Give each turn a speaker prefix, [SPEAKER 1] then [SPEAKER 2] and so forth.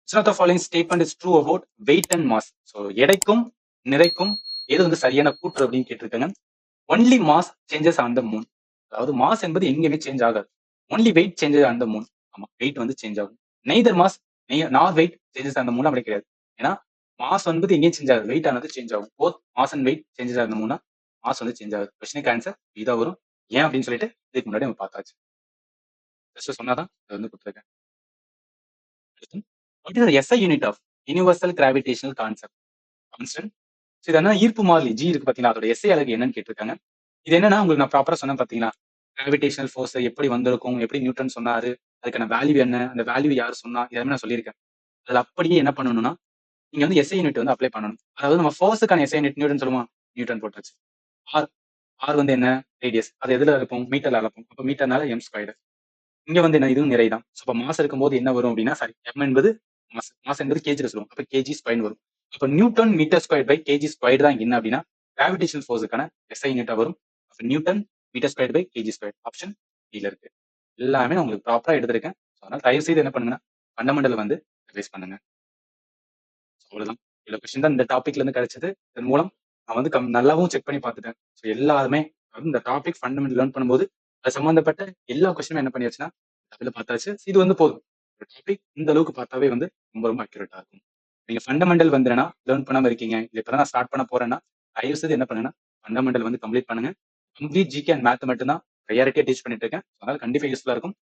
[SPEAKER 1] Which of the following statement is true about weight and mass? So எடைக்கும் நிறைக்கும் எது வந்து சரியான கூற்று அப்படின்னு கேட்டிருக்காங்க. Only mass changes on the moon. அதாவது மாஸ் என்பது எங்கேயுமே சேஞ்ச் ஆகாது. Only weight changes on the moon. ஆமா, வெயிட் வந்து சேஞ்ச் ஆகும். Neither mass nor weight changes on the moon அப்படி கிடையாது. ஏன்னா மாஸ் வந்து எங்கேயும் சேஞ்ச் ஆகுது, வெயிட் ஆனது சேஞ்ச் ஆகும். Both mass and weight changes on the மூனா மாஸ் வந்து சேஞ்ச் ஆகுது. கொஸ்டினுக்கு ஆன்சர் இதான் வரும். ஏன் அப்படின்னு சொல்லிட்டு இதுக்கு முன்னாடி நம்ம பார்த்தாச்சு. ஜஸ்ட் சொன்னாதான் இது வந்து கொடுத்துருக்கேன். What is SI unit of universal gravitational concept constant? So இது என்ன ஈர்ப்பு மாறிலி ஜி இருக்கு பாத்தீங்களா, அதோட எஸ்ஐ அலகு என்னன்னு கேட்டிருக்காங்க. இது என்னன்னா உங்களுக்கு நான் ப்ராப்பரா சொன்னேன் பாத்தீங்களா, கிராவிடேஷனல் ஃபோர்ஸ் எப்படி வந்திருக்கும், எப்படி நியூட்டன் சொன்னாரு, அதுக்கான வேல்யூ என்ன, அந்த வேல்யூ யார் சொன்னா, இதெல்லாமே நான் சொல்லியிருக்கேன். அதுல அப்படியே என்ன பண்ணணும்னா நீங்க வந்து எஸ்ஐ யூனிட் வந்து அப்ளை பண்ணணும். அதாவது நம்ம ஃபோர்ஸுக்கான எஸ்ஐ யூனிட் நியூட்டன் சொல்லுவோம், நியூட்டன் போட்டாச்சு. ஆர் ஆர் வந்து என்ன, ரேடியஸ். அது எதுல இருக்கும், மீட்டர்ல அளப்போம். அப்ப மீட்டர்னால எம் ஸ்கொயர். இங்க வந்து என்ன, இதுவும் நிறை தான். ஸோ அப்ப மாஸ் இருக்கும்போது என்ன வரும் அப்படின்னா, சாரி, எம் என்பது மாஸ், மாஸ் என்பது கேஜில சொல்லுவோம். அப்ப கேஜி ஸ்கொயர் வரும். அப்ப newton metre square by kg square தான் என்ன அப்படின்னா கிராவிடேஷனல் ஃபோர்ஸுக்கான எஸ்ஐ யூனிட்டா வரும். அப்ப newton metre square by kg square. Option டில இருக்கு. எல்லாமே நான் உங்களுக்கு ப்ராப்பரா எடுத்திருக்கேன். அதனால தயவு செய்து என்ன பண்ணுங்கன்னா ஃபண்டமெண்டல் வந்து ரிவைஸ் பண்ணுங்க. அவ்வளவுதான். இவ்வளவு கொஸ்டின் தான் இந்த டாபிக்ல இருந்து கிடைச்சது. இதன் மூலம் நான் வந்து நல்லாவும் செக் பண்ணி பார்த்துட்டேன். ஸோ எல்லாருமே வந்து இந்த டாபிக் ஃபண்டமெண்டல் லேர்ன் பண்ணும்போது அது சம்பந்தப்பட்ட எல்லா கொஸ்டினும் என்ன பண்ணியாச்சுன்னா அதுல பார்த்தாச்சு. இது வந்து போதும். டாபிக் இந்த அளவுக்கு பார்த்தாவே வந்து ரொம்ப ரொம்ப அக்யூரேட்டா இருக்கும். நீங்க ஃபண்டமெண்டல் வந்து லேர்ன் பண்ணாம இருக்கீங்க, இது இப்பதான் நான் ஸ்டார்ட் பண்ண போறேன்னா தயவு செய்து என்ன பண்ணுங்கன்னா ஃபண்டமெண்டல் வந்து கம்ப்ளீட் பண்ணுங்க. கம்ப்ளீட் ஜிகே அண்ட் மேத் மட்டும் தான் ப்ரையாரிட்டியா டீச் பண்ணிட்டு இருக்கேன். அதனால கண்டிப்பா யூஸ்ஃபுல்லா இருக்கும்.